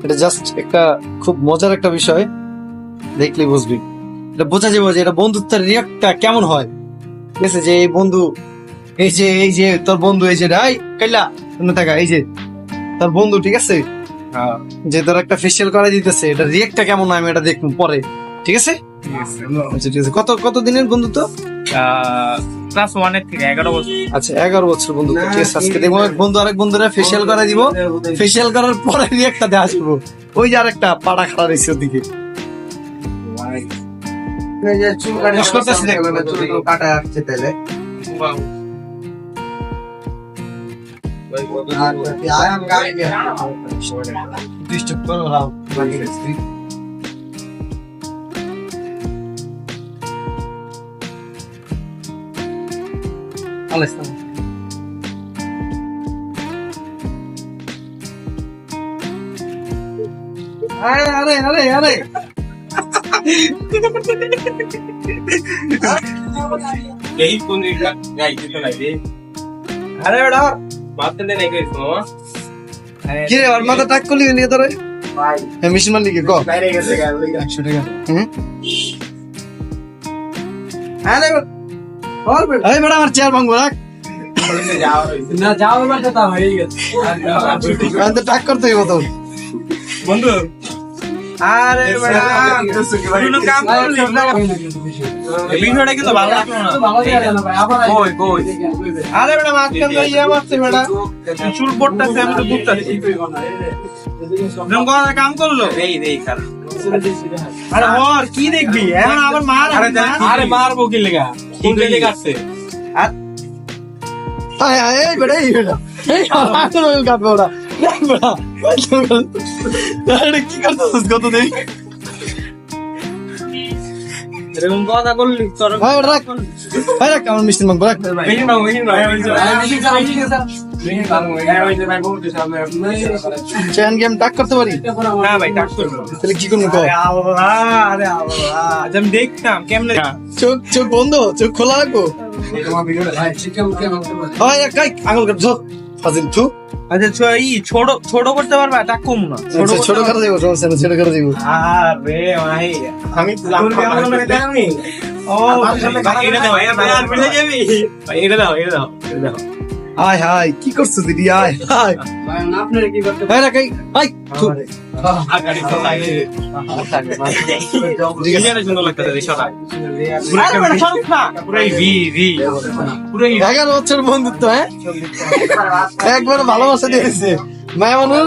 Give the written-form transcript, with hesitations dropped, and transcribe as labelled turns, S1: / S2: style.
S1: এটা জাস্ট একটা খুব মজার একটা বিষয়, দেখলেই বুঝবি। এটা বোঝা যাবে যে এটা বন্ধুত্বের রিয়াক্টটা কেমন হয়। ঠিক আছে, যে এই বন্ধু, এই যে তোর বন্ধু, এই যে রাই কাইলা থাকা, এই যে তোর বন্ধু, ঠিক আছে, যে তোর একটা ফেসিয়াল করা দিতেছে, এটা রিয়াক্টটা কেমন হয় আমি এটা দেখবো পরে। ঠিক আছে, আচ্ছা ঠিক আছে। কত দিনের বন্ধুত্ব?
S2: ক্লাস 1 এর থেকে 11 বছর।
S1: আচ্ছা 11 বছর বন্ধুত্ব। ঠিক আছে, আজকে দেখবো এক বন্ধু আরেক বন্ধুরা ফেসিয়াল করা দিব, ফেসিয়াল করার পরে রিয়াক্টটা দিয়ে আসবো। ওই যে আরেকটা পাড়া খাড়া রয়েছে ওদিকে।
S3: কাটা আসছে তাহলে
S1: ডিস্টার্ব করো না। আরে আরে আরে আরে
S2: এই কোন গাই দিতে লাগে। আরে ওটা বাতে নেই কইছো মামা।
S1: কি রে, ওর মাথা টাক করলি নিয়ে তোরে
S3: ভাই
S1: মেশিন মান লিখে কো
S3: বাইরে গেছে গাল
S1: 100 টাকা। আরে আরে বড় আমার চেয়ার ভাঙবো রাখ
S3: না যাও এবার তো তা হয়ে গেছে
S1: আমি তো টাক করতে হইব তো
S2: বন্ধু আরে বড় কোনো কাম করলি ভিডিওটা কিন্তু ভালো লাগলো না।
S3: ভালো লাগে না ভাই আবার
S2: কই আরে বড় মাঝখান দিয়ে ইয়া মারছে বড় চুল পড়তাছে আমি তো বুঝতাছি রং কাম করলো দেই কার। আরে ওর কি দেখবি এখন আবার মার। আরে মারবো কি লাগা ইংরেজি কাটছে।
S1: আয় আয় এই বড় এই বড় এই এখন ওই কাটবে ওরা বড় আরে কি করতেছিস কত দেই
S2: এরকম কথা করলি তোর
S1: ভাই রাখ ভাই রাখ আমার মিষ্টি মাংস রাখ
S2: মেহিন
S1: চেন গেম টাক করতে পারি
S2: না ভাই টাক করবো
S1: তাহলে কি করবো কো
S2: আরে আমি দেখতাম কেমনে
S1: চোখ বন্ধ, চোখ খোলা রাখবো।
S3: তোমার ভিডিওটা ভাই চিকেন কেমন
S1: ভাই কাই আঙুল কাট ধর ফাজিল তু।
S2: আচ্ছা ছোট করতে পারবা টাক কম না
S1: আচ্ছা ছোট করে দেবো, সমস্যা নেই, ছোট করে দেবো।
S2: আরে ভাই আমি আমি ও এটা দাও এটা দাও
S1: আয় হায় কি করছো দিদি, আয় হায়
S3: ভাই আপনারা কি করতে
S1: ভাই রাখ ভাই থু।
S2: আগাড়ি তো লাগে সুন্দর লাগতেছে রিশাটা পুরাই ভি পুরাই
S1: 11 বছর বন্ধুত্ব, হ্যাঁ একবার ভালোবাসা দিয়েছে মায়া মানুষ।